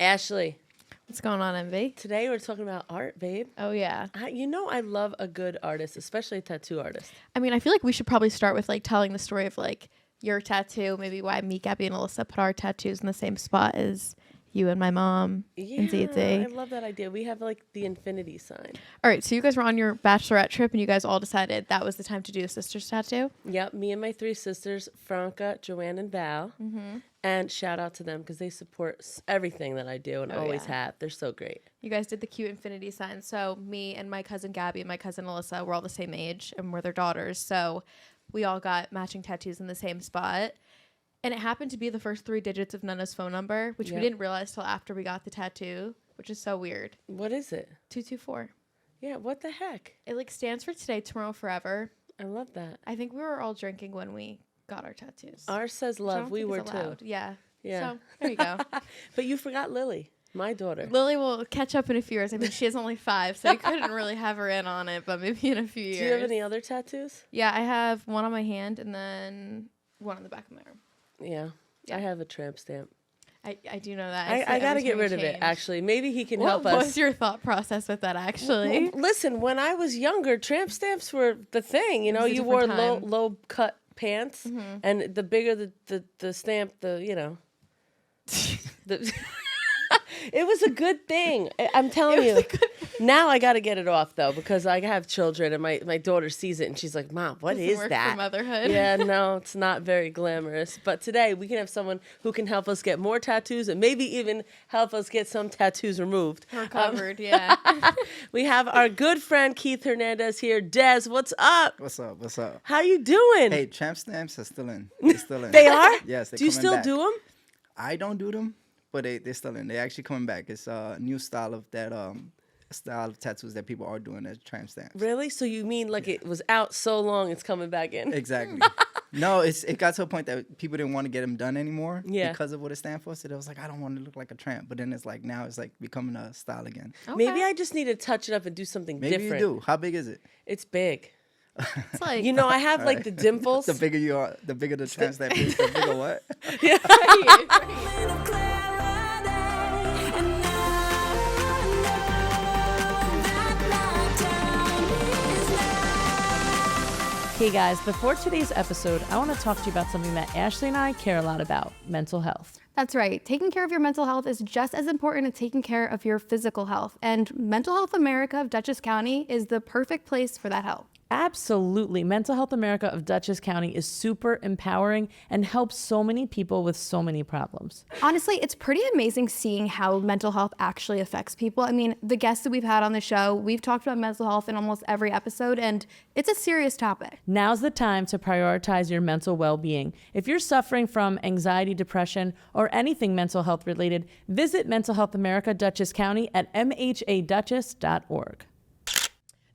Ashley, What's going on, MV? today we're talking about art, babe. Oh, yeah. I love a good artist, especially a tattoo artist. I mean, I feel like we should probably start with, like, telling the story of, like, your tattoo, maybe why me, Gabby, and Alyssa put our tattoos in the same spot as you and my mom and ZZ. I love that idea. We have, like, the infinity sign. All right, so you guys were on your bachelorette trip, and you guys all decided that was the time to do a sister's tattoo? Yep, me and my three sisters, Franca, Joanne, and Val. Mm-hmm. And shout out to them because they support everything that I do and always have. They're so great. You guys did the cute infinity sign. So me and my cousin Gabby and my cousin Alyssa were all the same age, and we're their daughters. So we all got matching tattoos in the same spot. And it happened to be the first 3 digits of Nana's phone number, which we didn't realize till after we got the tattoo, which is so weird. What is it? 224. Yeah, what the heck? It, like, stands for today, tomorrow, forever. I love that. I think we were all drinking when we got our tattoos. Ours says love. We were too. Yeah. Yeah. So there you go. But you forgot Lily, my daughter. Lily will catch up in a few years. I mean, she is only 5, so you couldn't really have her in on it, but maybe in a few years. Do you have any other tattoos? Yeah, I have one on my hand and then one on the back of my arm. Yeah. I have a tramp stamp. I do know that. I got to get rid of it, actually. Maybe he can help us. What was your thought process with that, actually? Well, listen, when I was younger, tramp stamps were the thing. You know, you wore low cut pants, and the bigger the stamp, the it was a good thing. I'm telling you. Now I got to get it off, though, because I have children, and my daughter sees it, and she's like, Mom, what is that? For motherhood. Yeah, no, it's not very glamorous. But today we can have someone who can help us get more tattoos and maybe even help us get some tattoos removed. Recovered, yeah. We have our good friend Keith Hernandez here. Dez, what's up? What's up? What's up? How you doing? Hey, tramp stamps are still in. They're still in. They are? Yes, they're Do you coming still back. do them? I don't do them, but they're still in. They're actually coming back. It's a new style of that style of tattoos that people are doing as tramp stamps. Really? So you mean like it was out so long it's coming back in? Exactly. No, it got to a point that people didn't want to get them done anymore because of what it stands for. So they was like, I don't want to look like a tramp. But then it's like now it's like becoming a style again. Okay. Maybe I just need to touch it up and do something different. Maybe you do. How big is it? It's big. It's like, You know, I have like the dimples. The bigger you are, the bigger the tramp stamp is. The bigger what? Hey guys, before today's episode, I want to talk to you about something that Ashley and I care a lot about, mental health. That's right. Taking care of your mental health is just as important as taking care of your physical health. And Mental Health America of Dutchess County is the perfect place for that help. Absolutely. Mental Health America of Dutchess County is super empowering and helps so many people with so many problems. Honestly, it's pretty amazing seeing how mental health actually affects people. I mean, the guests that we've had on the show, we've talked about mental health in almost every episode, and it's a serious topic. Now's the time to prioritize your mental well-being. If you're suffering from anxiety, depression, or anything mental health related, visit Mental Health America Dutchess County at mhaduchess.org.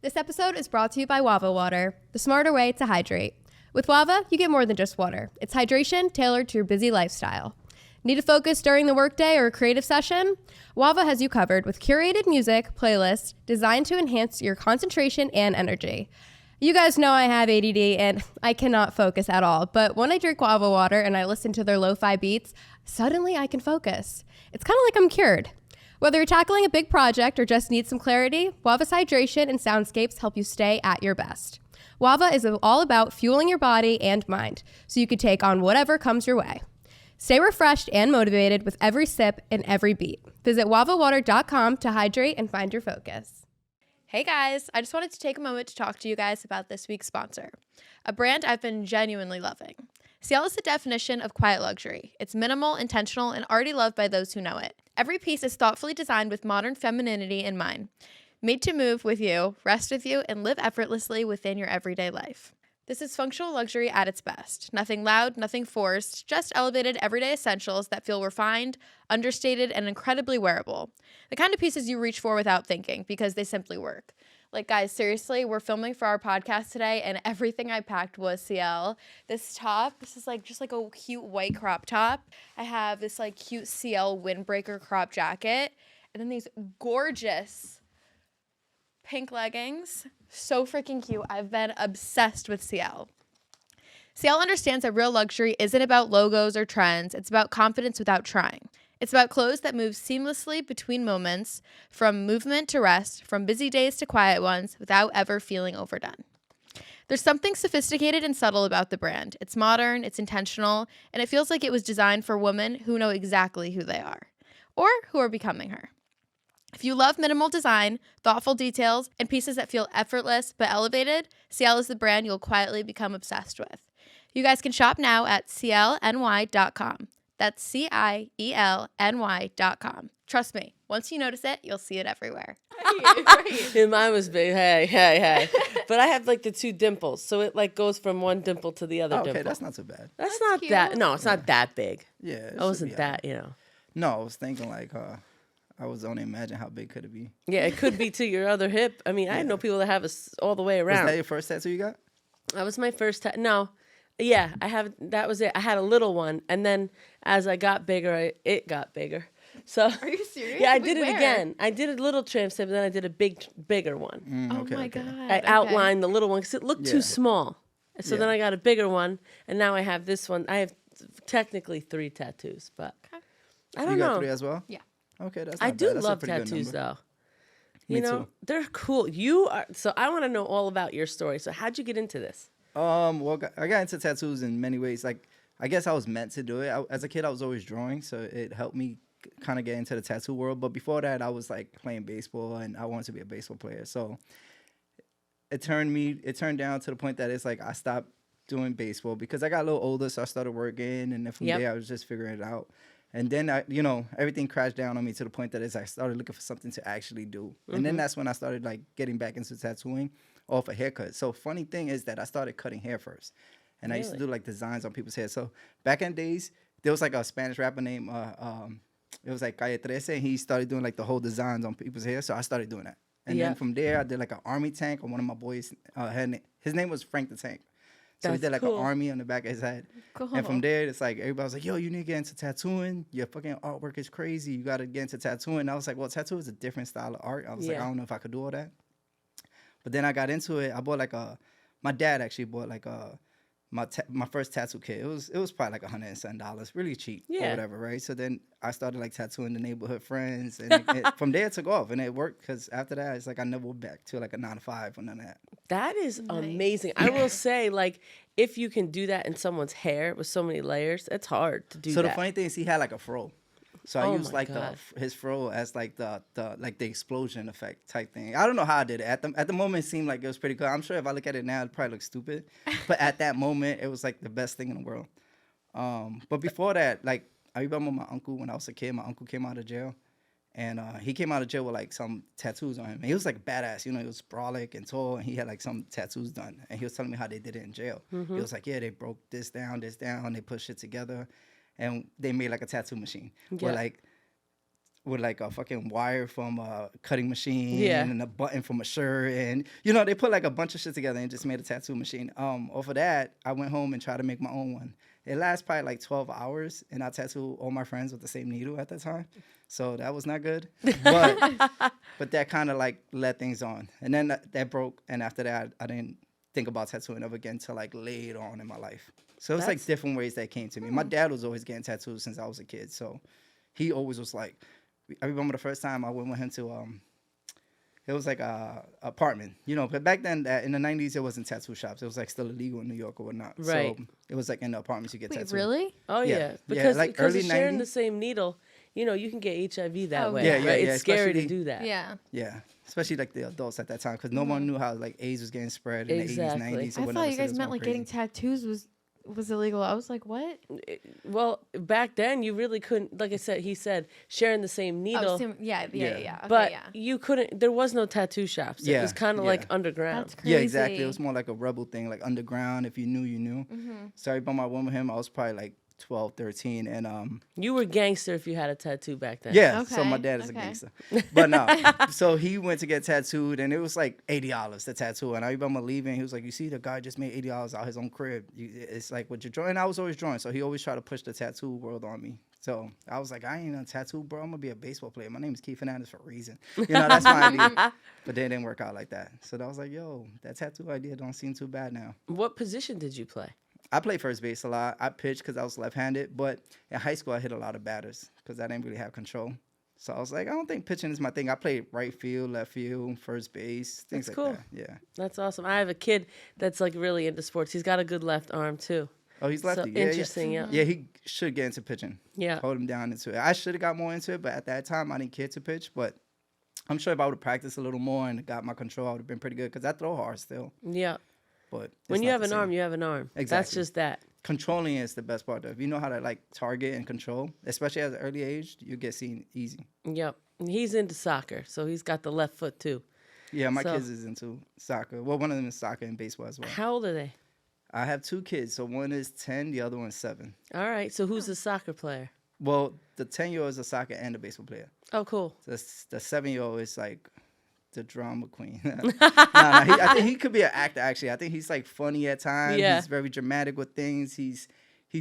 This episode is brought to you by Wava Water, the smarter way to hydrate. With Wava, you get more than just water. It's hydration tailored to your busy lifestyle. Need to focus during the workday or a creative session? Wava has you covered with curated music playlists designed to enhance your concentration and energy. You guys know I have ADD and I cannot focus at all, but when I drink Wava Water and I listen to their lo-fi beats, suddenly I can focus. It's kind of like I'm cured. Whether you're tackling a big project or just need some clarity, Wava's hydration and soundscapes help you stay at your best. Wava is all about fueling your body and mind, so you can take on whatever comes your way. Stay refreshed and motivated with every sip and every beat. Visit wavawater.com to hydrate and find your focus. Hey guys, I just wanted to take a moment to talk to you guys about this week's sponsor, a brand I've been genuinely loving. Ciel is the definition of quiet luxury. It's minimal, intentional, and already loved by those who know it. Every piece is thoughtfully designed with modern femininity in mind. Made to move with you, rest with you, and live effortlessly within your everyday life. This is functional luxury at its best. Nothing loud, nothing forced, just elevated everyday essentials that feel refined, understated, and incredibly wearable. The kind of pieces you reach for without thinking because they simply work. Like, guys, seriously, we're filming for our podcast today, and everything I packed was Ciel. This top, this is like just like a cute white crop top. I have this like cute Ciel windbreaker crop jacket, and then these gorgeous pink leggings. So freaking cute. I've been obsessed with Ciel. Ciel understands that real luxury isn't about logos or trends. It's about confidence without trying. It's about clothes that move seamlessly between moments, from movement to rest, from busy days to quiet ones, without ever feeling overdone. There's something sophisticated and subtle about the brand. It's modern, it's intentional, and it feels like it was designed for women who know exactly who they are, or who are becoming her. If you love minimal design, thoughtful details, and pieces that feel effortless but elevated, Ciel is the brand you'll quietly become obsessed with. You guys can shop now at cielny.com. That's cielny.com. Trust me, once you notice it, you'll see it everywhere. And mine was big. Hey. But I have like the 2 dimples, so it like goes from one dimple to the other dimple. Okay, that's not so bad. That's not cute. that. No, it's not that big. Yeah. it I should wasn't be that, alright. you know. No, I was thinking like, I was only imagine how big could it be. Yeah, it could be to your other hip. I mean, I know people that have us all the way around. Was that your first tattoo you got? That was my first no. Yeah, that was it. I had a little one, and then as I got bigger, it got bigger. So Are you serious? yeah, I Wait, did it where? again. I did a little tramp stamp, and then I did a bigger one. Oh Okay, my okay. God. I okay. outlined the little one because it looked too Yeah. small. So then Yeah. I got a bigger one, and now I have this one. I have technically 3 tattoos, but I don't You got know. 3 as well? Yeah. Okay, that's I not do bad. That's a love pretty good tattoos, number. though. Me You know, too. they're cool. You are. So I want to know all about your story. So how'd you get into this? Well, I got into tattoos in many ways. Like, I guess I was meant to do it. As a kid, I was always drawing, so it helped me kind of get into the tattoo world. But before that, I was like playing baseball, and I wanted to be a baseball player. So it turned down to the point that it's like I stopped doing baseball because I got a little older, so I started working, and then from Yep. there, I was just figuring it out. And then everything crashed down on me to the point that I started looking for something to actually do. And then that's when I started like getting back into tattooing off a haircut. So funny thing is that I started cutting hair first. And I used to do like designs on people's hair. So back in days, there was like a Spanish rapper named it was like Calle 13, and he started doing like the whole designs on people's hair. So I started doing that. And Yeah. then from there I did like an army tank on one of my boys. His name was Frank the Tank. So he That's did like cool. an army on the back of his head. Cool. And from there, it's like everybody was like, yo, you need to get into tattooing. Your fucking artwork is crazy. You got to get into tattooing. And I was like, well, tattoo is a different style of art. I was like, Yeah. I don't know if I could do all that. But then I got into it. I bought like my dad actually bought like my first tattoo kit. It was probably like $107, really cheap or Yeah. whatever, right? So then I started like tattooing the neighborhood friends, and from there it took off, and it worked because after that it's like I never went back to like a 9 to 5 or none of that. That is amazing. I will say, like, if you can do that in someone's hair with so many layers, it's hard to do So that. the funny thing is he had like a fro. So I Oh used my like God. his fro as like the explosion effect type thing. I don't know how I did it. At the moment it seemed like it was pretty cool. I'm sure if I look at it now it probably looks stupid. But at that moment it was like the best thing in the world. But before that, like I remember my uncle when I was a kid, my uncle came out of jail. And he came out of jail with like some tattoos on him. And he was like badass, he was brolic and tall, and he had like some tattoos done. And he was telling me how they did it in jail. He was like, yeah, they broke this down, they put shit together, and they made like a tattoo machine with like a fucking wire from a cutting machine and a button from a shirt, and they put like a bunch of shit together and just made a tattoo machine. Off of that, I went home and tried to make my own one. It lasts probably like 12 hours, and I tattooed all my friends with the same needle at that time. So that was not good. But that kind of like led things on. And then that broke, and after that, I didn't think about tattooing ever again until like later on in my life. So it was like different ways that came to me. My dad was always getting tattoos since I was a kid. So he always was like, I remember the first time I went with him to, it was like a apartment, but back then in the 90s, there wasn't tattoo shops. It was like still illegal in New York or whatnot. Right. So it was like in the apartments you get Wait, tattooed. really? Oh Yeah. yeah, Yeah, because like because early of sharing 90s. the same needle, you can get HIV that Oh, way. yeah. right? Yeah, yeah, It's scary to especially- do that. Yeah. Yeah, especially like the adults at that time, because no one knew how like AIDS was getting spread in Exactly. the 80s, 90s. Or I whatever, thought you so it guys was meant going like getting crazy. tattoos was illegal. I was like, what? Well, back then you really couldn't. Like I said, he said sharing the same needle, Oh, yeah. Okay, but yeah. you couldn't. There was no tattoo shops. It Yeah, was kind of yeah. like underground. That's crazy. Yeah, exactly. It was more like a rebel thing, like underground. If you knew, you knew. So I remember I went with him. I was probably like 12, 13, and You were gangster if you had a tattoo back then. yeah. So my Okay, dad is a okay. gangster, but no. So he went to get tattooed, and it was like $80 the tattoo. And I remember leaving. He was like, "You see, the guy just made $80 out his own crib. It's like what you're drawing." And I was always drawing, so he always tried to push the tattoo world on me. So I was like, "I ain't a tattoo, bro. I'm gonna be a baseball player. My name is Keith Hernandez for a reason. That's my idea." But then it didn't work out like that. So I was like, "Yo, that tattoo idea don't seem too bad now." What position did you play? I play first base a lot. I pitched because I was left-handed, but in high school I hit a lot of batters because I didn't really have control. So I was like, I don't think pitching is my thing. I played right field, left field, first base, things That's like cool. that. Yeah. That's awesome. I have a kid that's like really into sports. He's got a good left arm too. Oh, he's lefty. So interesting, yeah. Yeah, he should get into pitching. Yeah. Hold him down into it. I should have got more into it, but at that time I didn't care to pitch. But I'm sure if I would have practiced a little more and got my control, I would have been pretty good because I throw hard still. Yeah. But When it's you not have the an same. arm, you have an arm. That's Exactly. just that. Controlling is the best part. If you know how to like target and control, especially at an early age, you get seen easy. Yep. He's into soccer, so he's got the left foot too. Yeah, my So- kids is into soccer. Well, one of them is soccer and baseball as well. How old are they? I have 2 kids. So one is 10, the other one's 7. All right. So who's the soccer player? Well, the 10-year-old is a soccer and a baseball player. Oh, cool. The 7-year-old is like the drama queen. I think he could be an actor, actually. I think he's like funny at times. Yeah. He's very dramatic with things. He's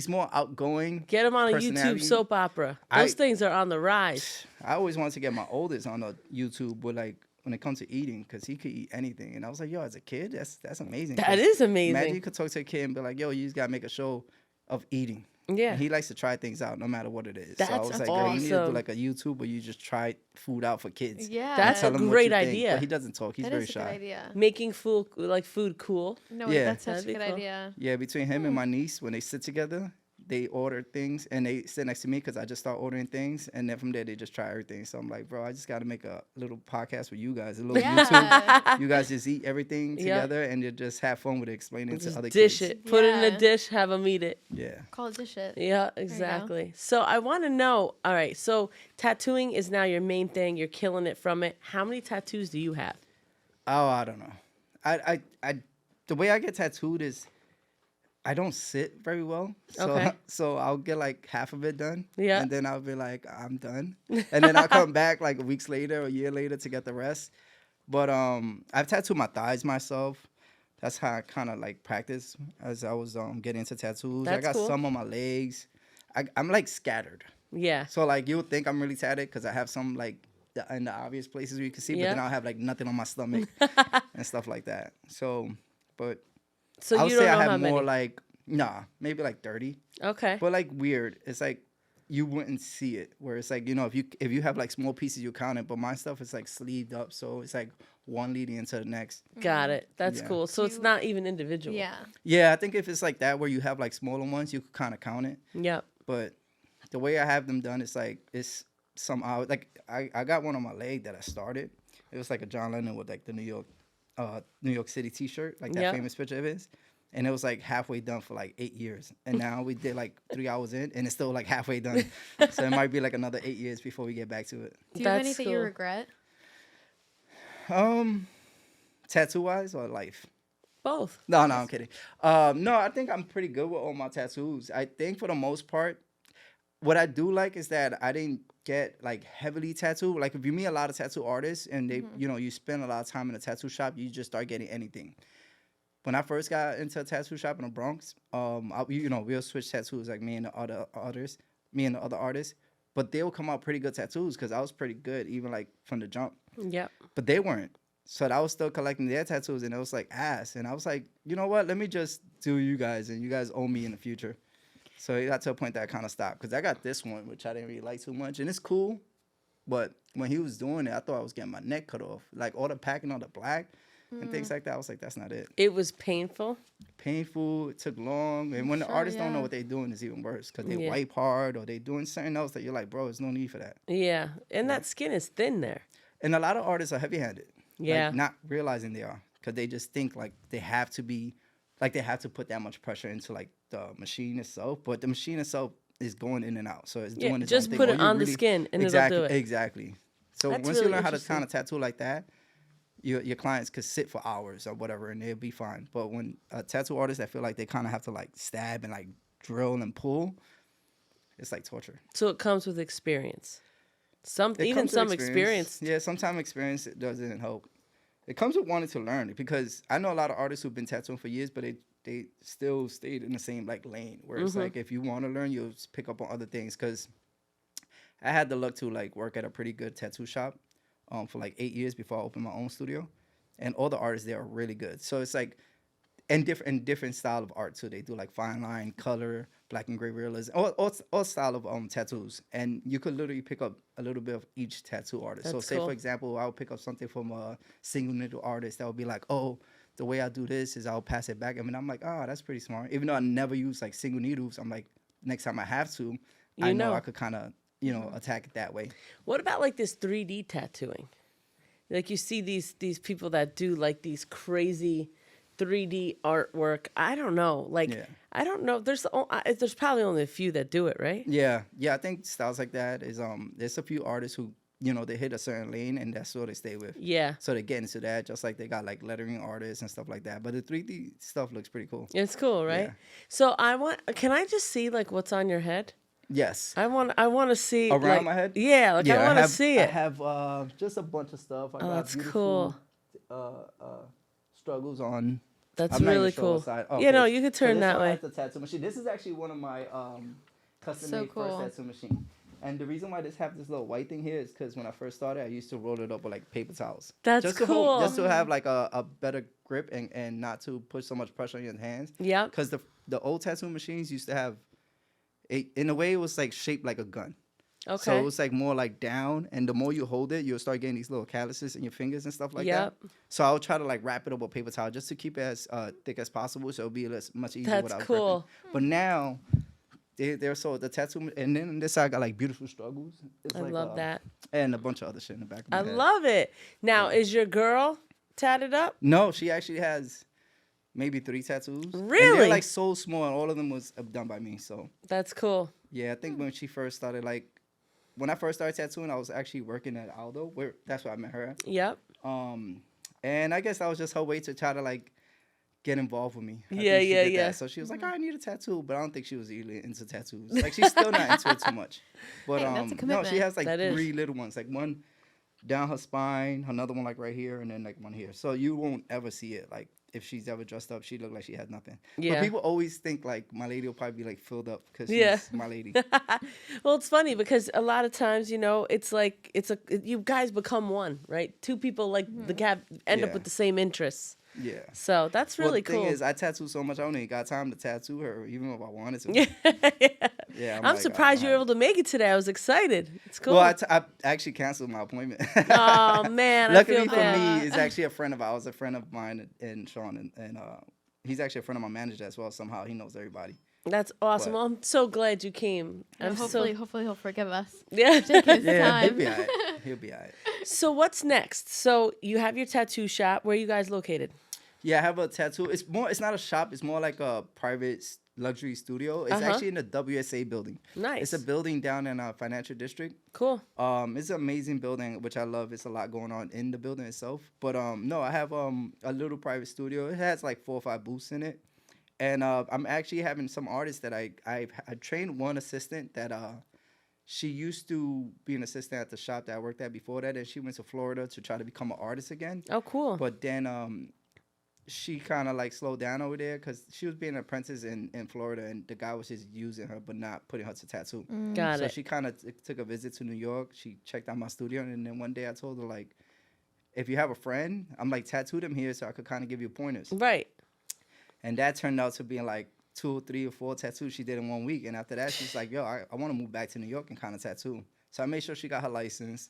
more outgoing. Get him on a YouTube personality. soap opera. Those things are on the rise. I always wanted to get my oldest on a YouTube with like when it comes to eating because he could eat anything. And I was like, yo, as a kid, that's amazing. That 'Cause is amazing. Imagine you could talk to a kid and be like, yo, you just got to make a show of eating. Yeah. And he likes to try things out no matter what it is. So I That's was like, yo, you need to do awesome. like a YouTube where you just try food out for kids. Yeah. That's Tell a him what great you think. idea. But he doesn't talk. He's That very is a good shy. idea. Making food cool. No, Yeah. that's such a That'd be good cool. idea. Yeah, between him and my niece, when they sit together, they order things and they sit next to me because I just start ordering things. And then from there, they just try everything. So I'm like, bro, I just got to make a little podcast with you guys, a little YouTube. Yeah. You guys just eat everything Yeah. together and you just have fun with it, explaining to Just other dish kids. it. Put it in Yeah. a dish. Have them eat it. Yeah. Call it dish it. Yeah, go. exactly. So I want to know. All right. So tattooing is now your main thing. You're killing it from it. How many tattoos do you have? Oh, I don't know. I the way I get tattooed is I don't sit very well. So Okay. so I'll get like half of it done. Yeah. And then I'll be like, I'm done. And then I'll come back like weeks later or a year later to get the rest. But I've tattooed my thighs myself. That's how I kind of like practice as I was getting into tattoos. I That's got cool. some on my legs. I'm like scattered. Yeah. So like you would think I'm really tatted because I have some like in the obvious places where you can see, but Yeah. then I'll have like nothing on my stomach and stuff like that. So, but So I would you don't say know I how have more many. like maybe like 30, Okay. but like weird. It's like you wouldn't see it. Where it's like if you have like small pieces you count it, but my stuff is like sleeved up, so it's like one leading into the next. Got it. That's Yeah. cool. So it's not even individual. Yeah. Yeah, I think if it's like that where you have like smaller ones, you could kind of count it. Yep. But the way I have them done, it's like it's somehow like I got one on my leg that I started. It was like a John Lennon with like the New York City T-shirt, like that Yeah. famous picture of his. And it was like halfway done for like 8 years. And now we did like 3 hours in, and it's still like halfway done. So it might be like another 8 years before we get back to it. Do you have That's anything you cool. regret? Tattoo wise or life? Both. No, I'm kidding. No, I think I'm pretty good with all my tattoos. I think for the most part, what I do like is that I didn't get like heavily tattooed. Like if you meet a lot of tattoo artists and they, you spend a lot of time in a tattoo shop, you just start getting anything. When I first got into a tattoo shop in the Bronx, we'll switch tattoos like me and the other artists, but they'll come out pretty good tattoos because I was pretty good even like from the jump. Yep. But they weren't. So I was still collecting their tattoos, and it was like ass. And I was like, you know what? Let me just do you guys, and you guys owe me in the future. So it got to a point that I kind of stopped because I got this one, which I didn't really like too much, and it's cool. But when he was doing it, I thought I was getting my neck cut off. Like all the packing on the black and things like that. I was like, that's not it. It was painful. Painful. It took long. And when the artists don't know what they're doing, it's even worse because they Yeah. wipe hard or they doing something else that you're like, bro, there's no need for that. Yeah. And that skin is thin there. And a lot of artists are heavy-handed. Yeah. Like, not realizing they are because they just think like they have to be, like they have to put that much pressure into like the machine itself. But the machine itself is going in and out. So it's Yeah, doing its just own thing. put Or it you on the skin and exactly, it'll do it. Exactly. So That's once really you learn how to interesting. kind of tattoo like that, your clients could sit for hours or whatever and they'll be fine. But when a tattoo artist that feel like they kind of have to like stab and like drill and pull, it's like torture. So it comes with experience. It Even comes with some experience. Yeah, sometimes experience it doesn't help. It comes with wanting to learn because I know a lot of artists who've been tattooing for years, but they still stayed in the same like lane where it's like if you want to learn, you'll just pick up on other things. Because I had the luck to like work at a pretty good tattoo shop for like 8 years before I opened my own studio, and all the artists there are really good. So it's like and different style of art too. They do like fine line, color, black and gray realism, all style of tattoos. And you could literally pick up a little bit of each tattoo artist. So say for example, I'll pick up something from a single needle artist that would be like, oh, the way I do this is I'll pass it back. I mean, I'm like, oh, that's pretty smart. Even though I never use like single needles, I'm like, next time I have to, I know I could kind of, attack it that way. What about like this 3D tattooing? Like you see these people that do like these crazy 3D artwork. I don't know. Like, I don't know. There's probably only a few that do it, right? Yeah. I think styles like that is there's a few artists who they hit a certain lane and that's what they stay with. Yeah. So they get into that, just like they got like lettering artists and stuff like that. But the 3D stuff looks pretty cool. It's cool, right? Yeah. So can I just see like what's on your head? Yes. I want to see around like, my head. Yeah, like I want to see it. I have just a bunch of stuff. I got that's beautiful, struggles on. That's I'm not really even sure cool. what side. Yeah, no, you could turn that way. The tattoo machine. This is actually one of my custom So made cool. first tattoo machine. And the reason why this have this little white thing here is because when I first started, I used to roll it up with like paper towels. That's just cool. Just to have like a better grip and not to put so much pressure on your hands. Yeah. Because the old tattoo machines used to have, in a way, it was like shaped like a gun. Okay. So it was like more like down, and the more you hold it, you'll start getting these little calluses in your fingers and stuff like that. So I'll try to like wrap it up with paper towel just to keep it as thick as possible, so it'll be much easier without cool. gripping. But now they're so the tattoo, and then on this side I got like beautiful struggles. It's I like, love that. and a bunch of other shit in the back of my I head. love it. Now, is your girl tatted up? No, she actually has maybe 3 tattoos. Really? And they're like so small, and all of them was done by me. So That's cool. yeah, I think when she first started, like when I first started tattooing, I was actually working at Aldo, that's where I met her at. Yep. And I guess that was just her way to try to like get involved with me. I think Yeah, she yeah, did yeah. that. So she was like, I need a tattoo, but I don't think she was really into tattoos. Like she's still not into it too much. But Hey, that's a no, she commitment. has like That is. 3 little ones, like one down her spine, another one like right here, and then like one here. So you won't ever see it. Like if she's ever dressed up, she look like she had nothing. Yeah. But people always think like my lady will probably be like filled up because Yeah. she's my lady. Well, it's funny because a lot of times, it's like you guys become one, right? 2 people like end up Yeah. with the same interests. Yeah. So that's really the cool. thing is, I tattoo so much, I don't even got time to tattoo her, even if I wanted to. yeah. Yeah, I'm like, surprised you were I- able to make it today. I was excited. It's cool. Well, I actually canceled my appointment. Oh man, Luckily I feel for bad. me, it's actually a friend of ours, a friend of mine, and Sean, and he's actually a friend of my manager as well. Somehow he knows everybody. That's awesome. But- Well, I'm so glad you came. I'm hopefully he'll forgive us. yeah. Take his Yeah, he'll time. be alright. He'll be alright. So what's next? So you have your tattoo shop. Where are you guys located? Yeah, I have a tattoo. It's not a shop. It's more like a private luxury studio. It's actually in the WSA building. Nice. It's a building down in our financial district. Cool. It's an amazing building, which I love. It's a lot going on in the building itself. But no, I have a little private studio. It has like 4 or 5 booths in it, and I'm actually having some artists that I trained one assistant that she used to be an assistant at the shop that I worked at before that, and she went to Florida to try to become an artist again. Oh, cool. But then she kind of like slowed down over there because she was being an apprentice in Florida, and the guy was just using her but not putting her to tattoo. Got So it. she kind of took a visit to New York. She checked out my studio, and then one day I told her, like, if you have a friend, I'm like, tattoo them here so I could kind of give you pointers. Right. And that turned out to be like 2 or 3 or 4 tattoos she did in 1 week. And after that, she's like, yo, I want to move back to New York and kind of tattoo. So I made sure she got her license.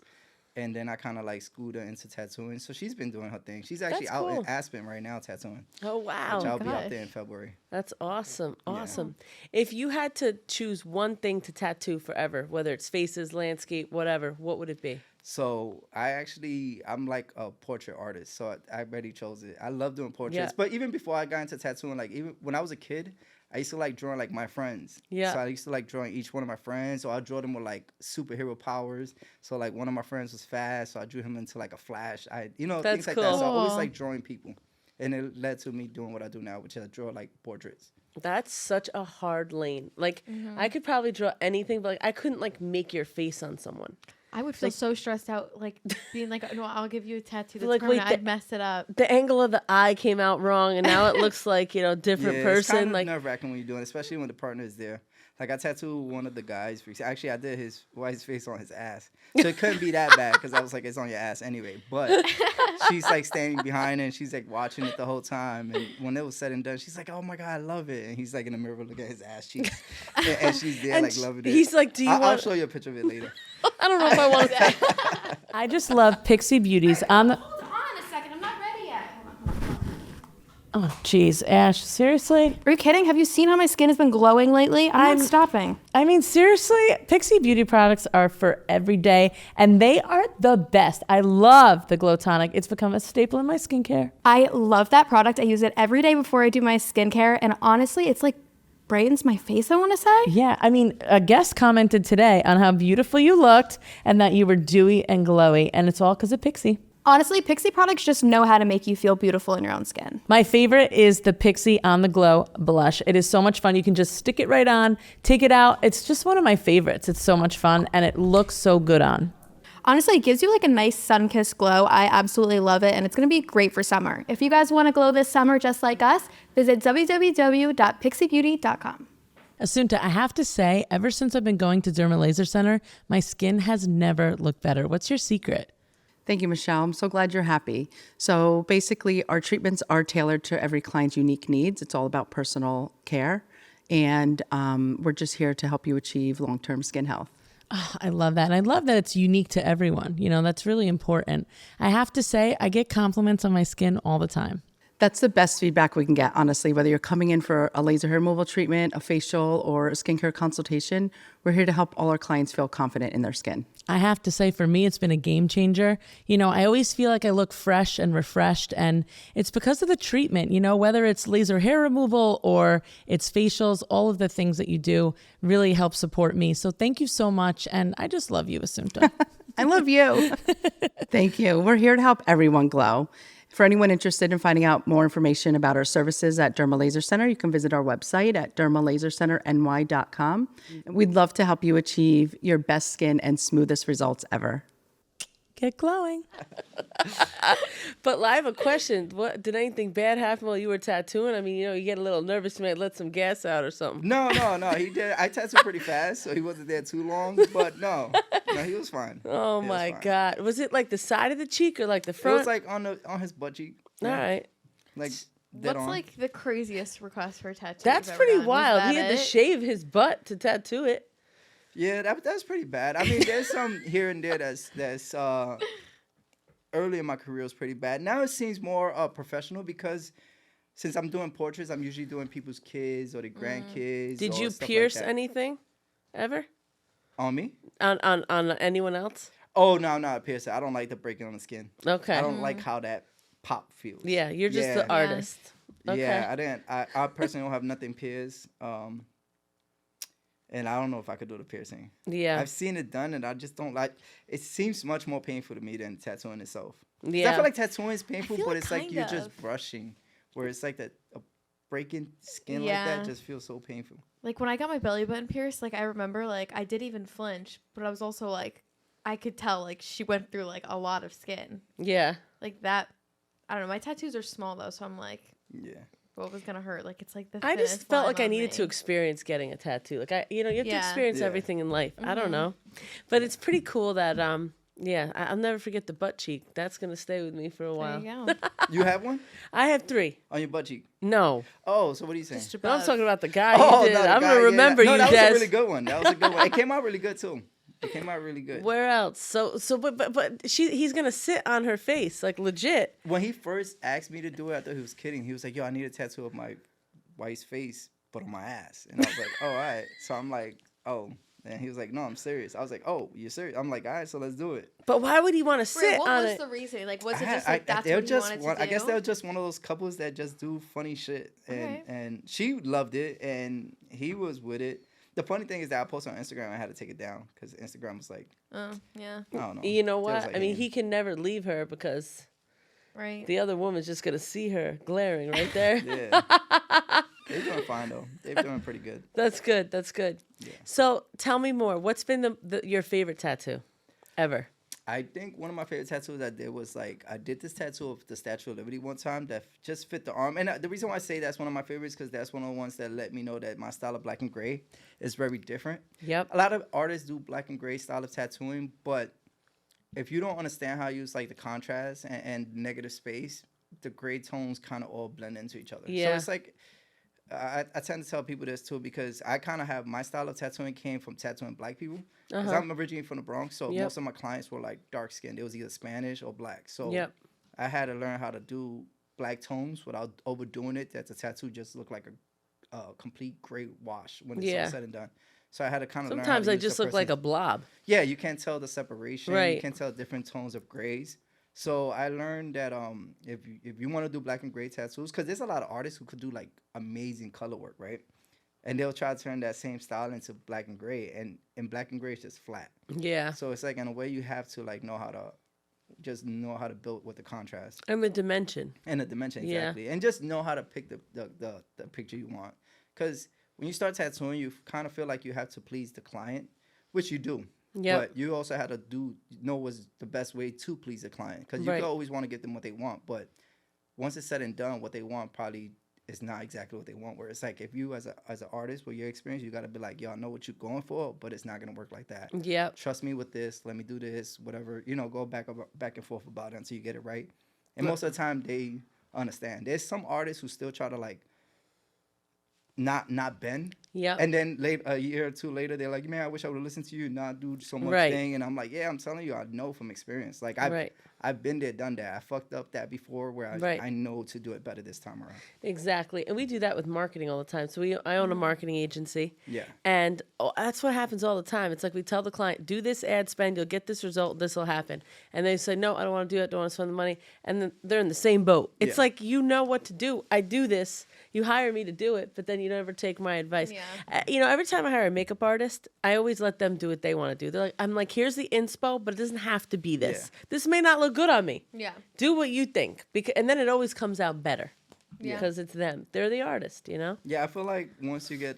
And then I kind of like schooled her into tattooing. So she's been doing her thing. She's actually That's out cool. in Aspen right now tattooing. Oh, wow. Which I'll be out gosh. there in February. That's awesome. Awesome. If you had to choose one thing to tattoo forever, whether it's faces, landscape, whatever, what would it be? So I'm like a portrait artist. So I already chose it. I love doing portraits. Yeah. But even before I got into tattooing, like even when I was a kid, I used to like drawing like my friends. Yeah. So I used to like drawing each one of my friends. So I draw them with like superhero powers. So like one of my friends was fast. So I drew him into like a Flash. That's Things like that. cool. So I always Cool. like drawing people. And it led to me doing what I do now, which is I draw like portraits. That's such a hard lane. Like, I could probably draw anything, but like, I couldn't like make your face on someone. I would feel so stressed out, like being like, no, I'll give you a tattoo that's Like, wait, permanent. I'd mess it up. The angle of the eye came out wrong, and now it looks like, different It's person. kind of Like, nerve-wracking when you're doing it, especially when the partner is there. Like I tattooed one of the guys. Actually, I did his wife's face on his ass, so it couldn't be that bad because I was like, it's on your ass anyway. But she's like standing behind it and she's like watching it the whole time. And when it was said and done, she's like, oh my God, I love it. And he's like in the mirror looking at his ass cheeks, and she's there like loving it. He's like, do you want? I'll show you a picture of it later. I don't know if I want that. I just love Pixie Beauties on the. Hold on a second. I'm not ready yet. Oh, geez, Ash, seriously? Are you kidding? Have you seen how my skin has been glowing lately? I'm not stopping. I mean, seriously, Pixie Beauty products are for every day, and they are the best. I love the Glow Tonic. It's become a staple in my skincare. I love that product. I use it every day before I do my skincare, and honestly, it's like brightens my face, I want to say. Yeah, I mean, a guest commented today on how beautiful you looked and that you were dewy and glowy, and it's all because of Pixie. Honestly, Pixie products just know how to make you feel beautiful in your own skin. My favorite is the Pixie On The Glow blush. It is so much fun. You can just stick it right on, take it out. It's just one of my favorites. It's so much fun, and it looks so good on. Honestly, it gives you like a nice sun-kissed glow. I absolutely love it, and it's going to be great for summer. If you guys want to glow this summer just like us, visit www.pixiebeauty.com. Asunta, I have to say, ever since I've been going to Derma Laser Center, my skin has never looked better. What's your secret? Thank you, Michelle. I'm so glad you're happy. So basically, our treatments are tailored to every client's unique needs. It's all about personal care. And we're just here to help you achieve long-term skin health. Oh, I love that. And I love that it's unique to everyone. You know, that's really important. I have to say, I get compliments on my skin all the time. That's the best feedback we can get, honestly. Whether you're coming in for a laser hair removal treatment, a facial, or a skincare consultation, we're here to help all our clients feel confident in their skin. I have to say, for me, it's been a game changer. You know, I always feel like I look fresh and refreshed, and it's because of the treatment. You know, whether it's laser hair removal or it's facials, all of the things that you do really help support me. So thank you so much, and I just love you, Asunta. I love you. Thank you. We're here to help everyone glow. For anyone interested in finding out more information about our services at Derma Laser Center, you can visit our website at dermalasercenterny.com. We'd love to help you achieve your best skin and smoothest results ever. Get glowing. But I have a question. What did anything bad happen while you were tattooing? I mean, you know, you get a little nervous, you might let some gas out or something. No. He did. I tattooed pretty fast, so he wasn't there too long. But no, he was fine. Oh my God! Was it like the side of the cheek or like the It front? was like on his butt cheek. All right. Like What's on. like the craziest request for a tattoo? That's you've ever pretty done? Was wild. He that had to it? shave his butt to tattoo it. Yeah, that's pretty bad. I mean, there's some here and there that's early in my career was pretty bad. Now it seems more professional because since I'm doing portraits, I'm usually doing people's kids or their grandkids. Did or you stuff pierce like that. anything ever On me? on anyone else? Oh no, I'm not a piercer. I don't like the breaking on the skin. Okay. I don't like how that pop feels. Yeah, you're just Yeah. the artist. Okay. Yeah, I personally don't have nothing pierced. And I don't know if I could do the piercing. Yeah. I've seen it done, and I just don't like. It seems much more painful to me than tattooing itself. 'Cause Yeah. I feel like tattooing is painful, feel but like it's like kind you're just of. brushing, where it's like that a breaking skin like Yeah. that just feels so painful. Like when I got my belly button pierced, like I remember like I did even flinch, but I was also like I could tell like she went through like a lot of skin. Yeah. Like that I don't know, my tattoos are small though, so I'm like Yeah. what was gonna hurt? Like it's like the I just thinnest felt line like I on needed me. to experience getting a tattoo. Like you have to Yeah. experience Yeah. everything in life. I don't know, but it's pretty cool that I'll never forget the butt cheek. That's gonna stay with me for a There while. you go. You have one I have 3. on your butt cheek. No, Oh, so what are you saying? Just but I'm above. talking about the guy Oh, you did. no, the I'm guy, gonna yeah. remember No, you, that Des. was a really good one. That was a good one. It came out really good too. It came out really good. Where else? So, but he's gonna sit on her face, like legit. When he first asked me to do it, I thought he was kidding. He was like, "Yo, I need a tattoo of my wife's face, but on my ass." And I was like, "Oh, all right." So I'm like, "Oh." And he was like, "No, I'm serious." I was like, "Oh, you're serious?" I'm like, "All right, so let's do it." But why would he want to sit Wait, what on was it? the reason? Like was it I- just like that's they were what just you wanted one- to do? I guess they were just one of those couples that just do funny shit, Okay. and she loved it, and he was with it. The funny thing is that I posted on Instagram. I had to take it down because Instagram was like, Oh, yeah. I don't know. You know It was what? like I mean, hating. he can never leave her because Right. the other woman's just gonna see her glaring right there. Yeah, they're doing fine though. They're doing pretty good. That's good. That's good. Yeah. So tell me more. What's been your favorite tattoo ever? I think one of my favorite tattoos I did was like I did this tattoo of the Statue of Liberty one time that just fit the arm. And the reason why I say that's one of my favorites because that's one of the ones that let me know that my style of black and gray is very different. Yep. A lot of artists do black and gray style of tattooing, but if you don't understand how to use like the contrast and negative space, the gray tones kind of all blend into each other. Yeah. So it's like I tend to tell people this too because I kind of have my style of tattooing came from tattooing black people. Because I'm originally from the Bronx, so most of my clients were like dark skinned. It was either Spanish or black. So I had to learn how to do black tones without overdoing it. That the tattoo just looked like a complete gray wash when it's all said and done. So I had to kind of learn. Sometimes they just look like a blob. Yeah, you can't tell the separation. Right. You can't tell different tones of grays. So I learned that if you want to do black and gray tattoos, because there's a lot of artists who could do like amazing color work, right? And they'll try to turn that same style into black and gray, and in black and gray it's just flat. Yeah. So it's like in a way you have to like know how to build with the contrast And the dimension. and the dimension exactly, and just know how to pick the picture you want. Because when you start tattooing, you kind of feel like you have to please the client, which you do. Yeah. But you also had to know what's the best way to please the client. Because you Right. can always want to get them what they want. But once it's said and done, what they want probably is not exactly what they want. Where it's like if you as an artist with your experience, you got to be like, yo, I know what you're going for, but it's not going to work like that. Yep. Trust me with this. Let me do this, whatever. Go back and forth about it until you get it right. And most of the time, they understand. There's some artists who still try to like not bend. Yep. And then a year or two later, they're like, man, I wish I would have listened to you, not do so much Right. thing. And I'm like, yeah, I'm telling you, I know from experience. Like I've been there, done that. I fucked up that before where I know to do it better this time around. Exactly. And we do that with marketing all the time. So I own a marketing agency. Yeah. And that's what happens all the time. It's like we tell the client, do this ad spend, you'll get this result, this will happen. And they say, no, I don't want to do it, don't want to spend the money. And then they're in the same boat. It's like, you know what to do. I do this. You hire me to do it, but then you never take my advice. Yeah. Every time I hire a makeup artist, I always let them do what they want to do. I'm like, here's the inspo, but it doesn't have to be this. Yeah. This may not look good on me. Yeah. Do what you think, and then it always comes out better. Yeah. Because it's them. They're the artist, Yeah, I feel like once your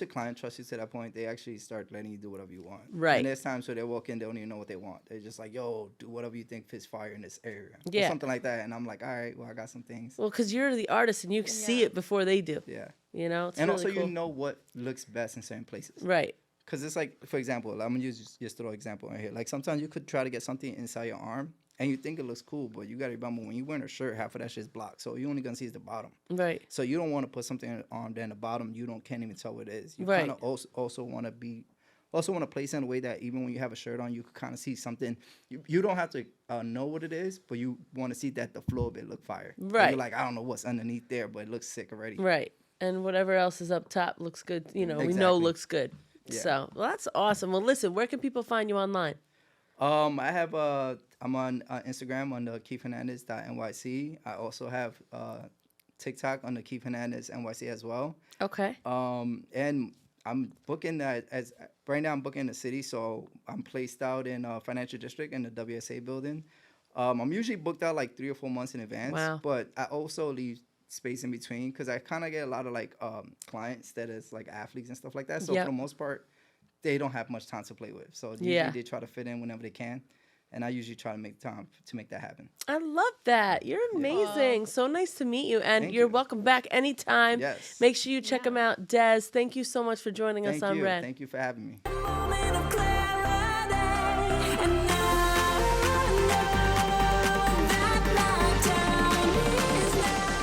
client trusts you to that point, they actually start letting you do whatever you want. Right. And there's times where they walk in, they don't even know what they want. They're just like, yo, do whatever you think fits fire in this area. Yeah. Or something like that. And I'm like, all right, well, I got some things. Well, because you're the artist and you see it before they do. Yeah. It's And really also, cool. you know what looks best in certain places. Right. Because it's like, for example, I'm going to use just throw an example right here. Like sometimes you could try to get something inside your arm and you think it looks cool, but you got to remember when you're wearing a shirt, half of that shit's blocked. So you're only going to see is the bottom. Right. So you don't want to put something in the arm, then the bottom, can't even tell what it is. You Right. kind of also want to place it in a way that even when you have a shirt on, you can kind of see something. You don't have to know what it is, but you want to see that the flow of it look fire. And Right. you're like, I don't know what's underneath there, but it looks sick already. Right. And whatever else is up top looks good. We know Exactly. looks good. Yeah. So, well, that's awesome. Well, listen, where can people find you online? I'm on Instagram on the KeithHernandez.NYC. I also have TikTok on the Keith Hernandez NYC as well. Okay. And I'm booking right now I'm booking in the city, so I'm placed out in Financial District in the WSA building. I'm usually booked out like 3 or 4 months in advance. Wow. But I also leave space in between because I kind of get a lot of like clients that is like athletes and stuff like that. So Yep. for the most part, they don't have much time to play with. So usually they try to fit in whenever they can. And I usually try to make time to make that happen. I love that. You're amazing. So nice to meet you. And Thank you're you. welcome back anytime. Yes. Make sure you check him out. Dez, thank you so much for joining us on Red. Thank you for having me.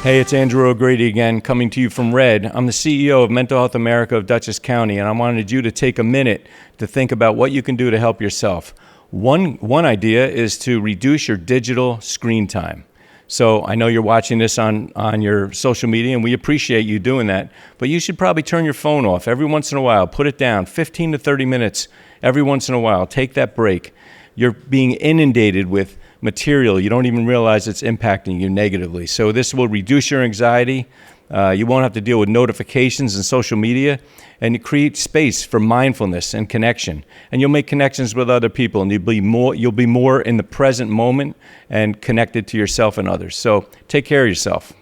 Hey, it's Andrew O'Grady again, coming to you from Red. I'm the CEO of Mental Health America of Dutchess County, and I wanted you to take a minute to think about what you can do to help yourself. One idea is to reduce your digital screen time. So I know you're watching this on your social media, and we appreciate you doing that, but you should probably turn your phone off every once in a while. Put it down, 15 to 30 minutes every once in a while. Take that break. You're being inundated with material. You don't even realize it's impacting you negatively. So this will reduce your anxiety. You won't have to deal with notifications and social media, and you create space for mindfulness and connection. And you'll make connections with other people, and you'll be more in the present moment and connected to yourself and others. So take care of yourself.